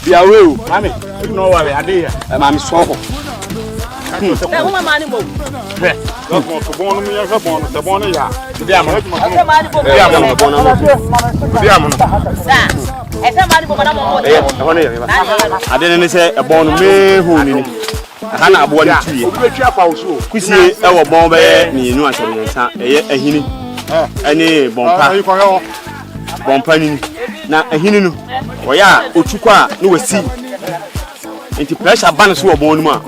Dia we mami no worry ade ya mami so ho e uma mani mo go to bonu mi ya bonu te bonu ya dia mo e mani bo dia mo bonu dia mo sa e se mani bo mana mo e ho ne ya ade ne se e bonu me hu ni ha na abo ni tuye obi betwa fa wo so kusie e wo bon be ni nu asori nsa eye ahini ene bompa bompa ni na ahini no wo ya otukwa no wasi enti pressure ban so wo bon no a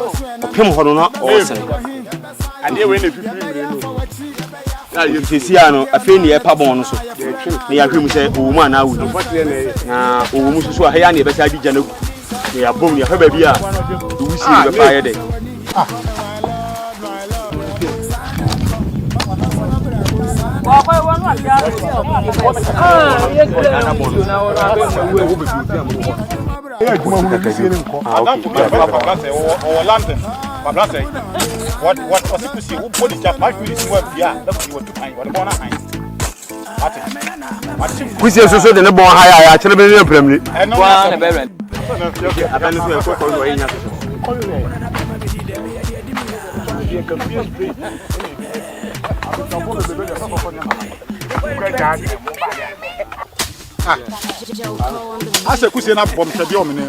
opem ho no na o sen ade we na fifiri mire no na yefisia no afi ni e pa bon no so na ya hwemu se owu ma na awu na owu mu so ha ya na e be sa bi jana ku ya bom ya fa ba bi a wusi be fa ye de Kusi so de ne bon ha ya kire be ne pramni wa ne be ren abanu so e ko ko yin ya ase kusie na bom tedi o mene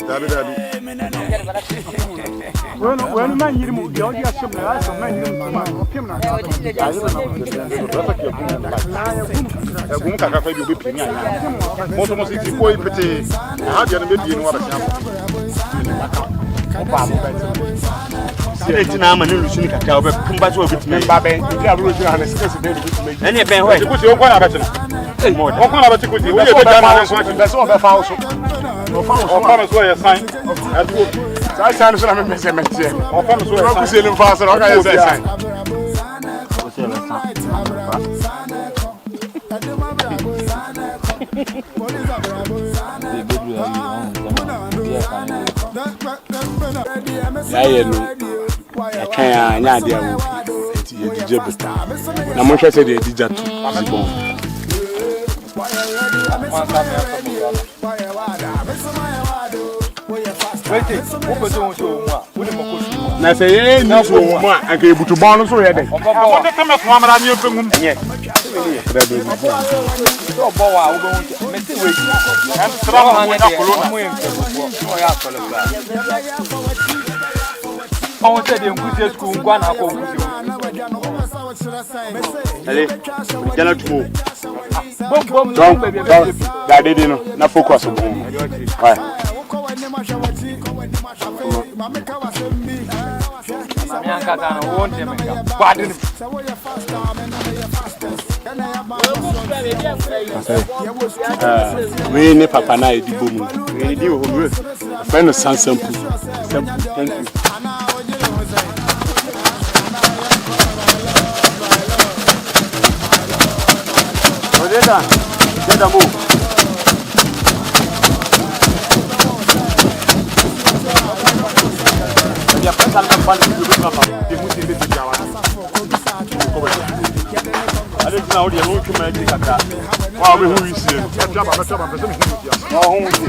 dabi bueno man yiri mu de odi asem na ase man yiri mu ma opim na egum kaka fa bi obi pini anya mo so mo si ti ko ipete ha dia no be bi no wa ba sia ba mo ba eti na ama ne lusu ni kaka obe kumba so obitime ba ben ti aburo ti na stress de obitime ene ben ho kusi o kwa na ba tena o kwa na ba ti kusi o ye be jama na so be so be fa o so o fa so ye sign adu sai so na me se metie o fa so ye kusi ni fa so o ka ye sign kusi le ya no kan anya de awu eti edije beta na mo hwese de edija to zibon na se ye ni so mu a aka ebutu bon no so ye de o de teme ko amara ni ofe ngum nye so bo wa wo be meti we en tra mo na corona on se de nkuzi school ngwa na akọ nkuzi ale jana tumo bom donc garder de no na focus bon ouais mianka kana wonte menga badin we ne papa na edi bomu we di ho we friend sansampu thank you Odeda deda mo ya pesa na bani du papa de muti be jawa ko ba ale dina odi no tuma di kaka wa be hu isi no jaba pese me hu dia o hu isi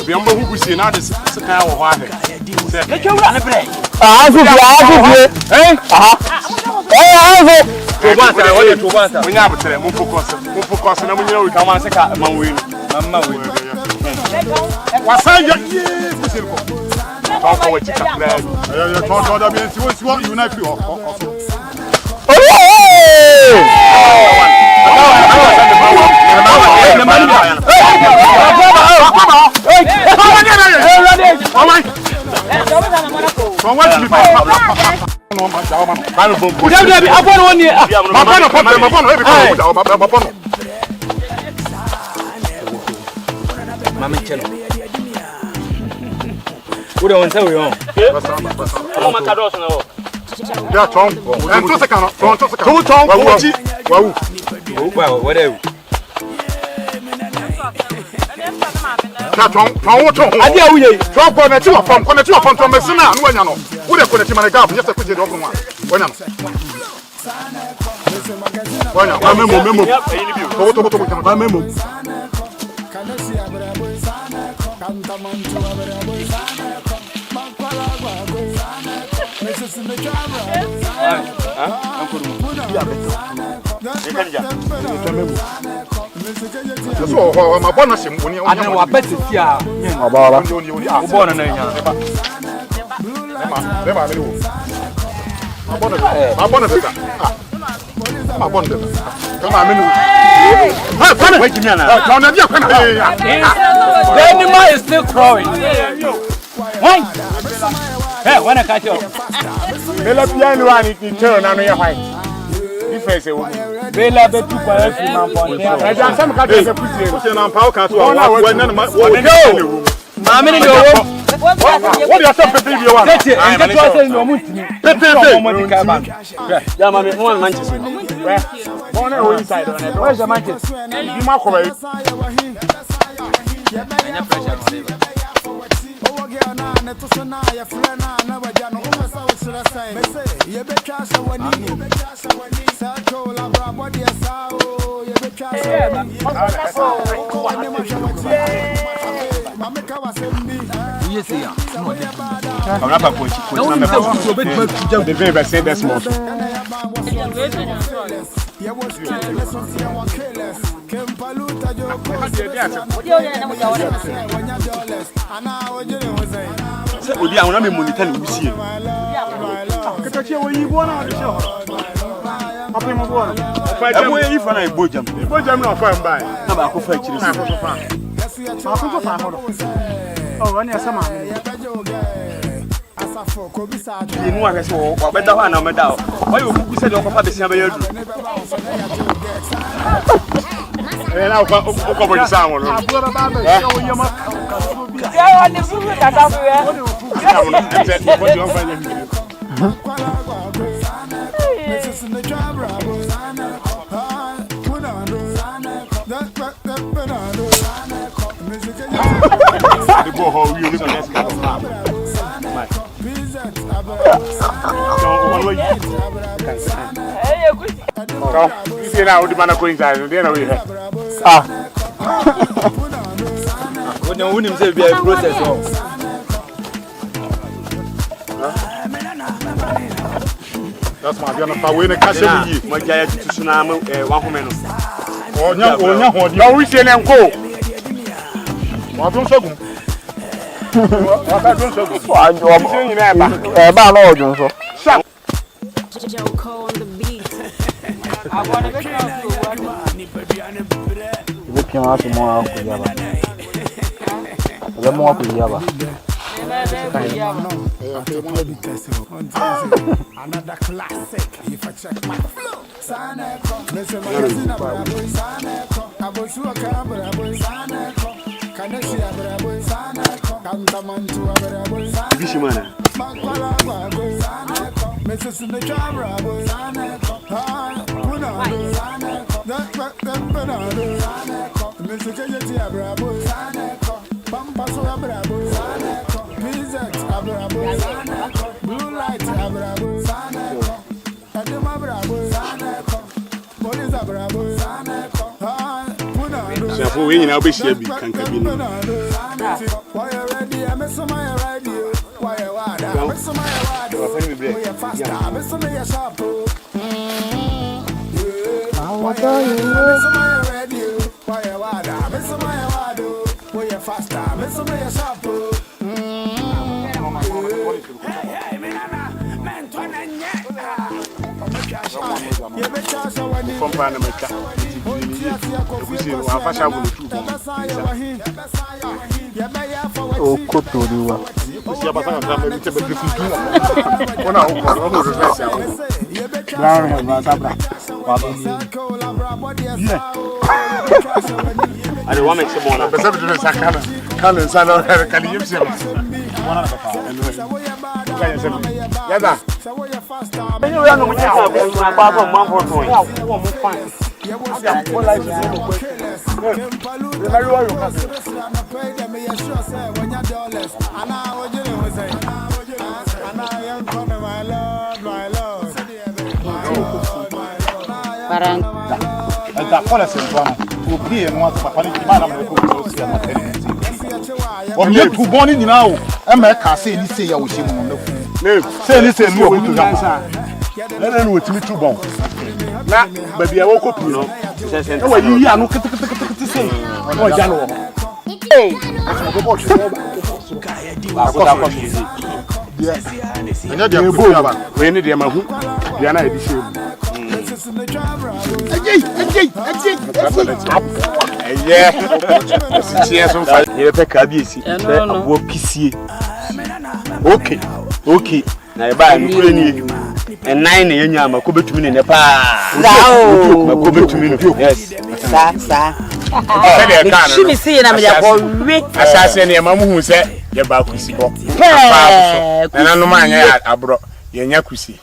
bi ambo hu isi na de se kan wo ho ahe e twura ne bre azu aha azu tobanta o de tobanta munya abutere mu focus na munya wi kama se ka manwe mamma we wasan ya kusi ko ko wa chika kra yo to da bi si wo you na fi o Ude wonse we on. o matador na o ya tom en to se kan to se kan tom wawu Wa de na tom wo to ade a wuye tom ko na ti wa fam ko na ti wa fam tom be sina no wanya no wo de ko na ti man ga bu yesa ko je do ko wa wanya no Wa memo. To. Wa memo. So ma bona se mboni ana wa beti tia abara wo bona na nya Lema meni wo ma bona beta ma bona beta kama meni wo ha kwana Wait me na. na na dia kwana the animal is still crawling why hey when I catch you Bela piano wa ni tero na no ye hwan difference e wo bela betu kwa efu man pon e jan sam ka de putie no se na pa o ka so wa na wo Mami ni wo what you say pepe bi wa tete en to say no mutimi pepe mo di ka ba Ya mami mo man Manchester. Mo na wo inside on it where's the Manchester bi ma ko ba anya pressure on them yes ya I'm not going to the baby say that's more Odi awon na me monitor ni wusie. Ketache wo yi bo na de show Papa mo bo E bo yi fa na ibojam. Ibojam na fa mbai Na ba ko fa akiri so. Ma ko fa ho oh wani asama asafo ko bi sa Yi nu ahwe se wo beda ho na meda ho. Wa yo kuku se de okofa be sia be yadu. na ko bo sa won abura ba be show yema ya wa ni bubu tata bu ya the go how you look at that you see now the man going inside there we here when you win say be a process oh that's my dear na we na ka se yi Mo jaya tutu na wa home no. onya ho di o wi se na nko wa tun sogun wa ka tun sogun wa jo se yin na ba na ojun so Joko on the beat. I want to be careful. Looking at the more of Yaba. The more of Yaba. Another classic. If I check my flow, Bishimana. Mrs. in the camera, blue light, Safo we nyina obehia bi kanka bi no why ready? I miss my radio. Why I miss my radio. We are faster. I miss my shop. I want to miss my radio. Why I miss my radio. We are faster. I miss my shop. kompana meka kusi wa fasha bulu tu O Cotoriwa. kusi abasa na me te be fitu ona o ko o reverse ya Brown have Masabra. Ade wa me se mo na. be se be sakana kana sana kali yimse wana na papa kaya se yada Enyo ya no mo nya ko na ba ba mo mo to. wa mo fine aga mo life ni no kwe the very well you can Parang. Enta kola se ntwa no. Obi e no papa ni ma na mo ko so ya maternity. O me tu boni nyina o. E ma ka se ni se ya wo hye mu no. Ne se ni se nu obutu ya. Na no otimi tu bon. Na ba bia wo ko pu no. E wa yi anu kete se. O ja no. Eh. Ko bo chu ba. Ba ko da ko su. Anya dia ko ya ba. We ni dia ma hu. Dia na e di se. Yeah. Okay. Na eba ni kure ni and 9 na yenya ma ko betumi ne pa. Ma ko betumi no. Yes. Sa. She me see na me ya go we. Asase ne ma mu hu se ye ba kusi bo. Pa so. Na no ma anya abro ye nya kusi.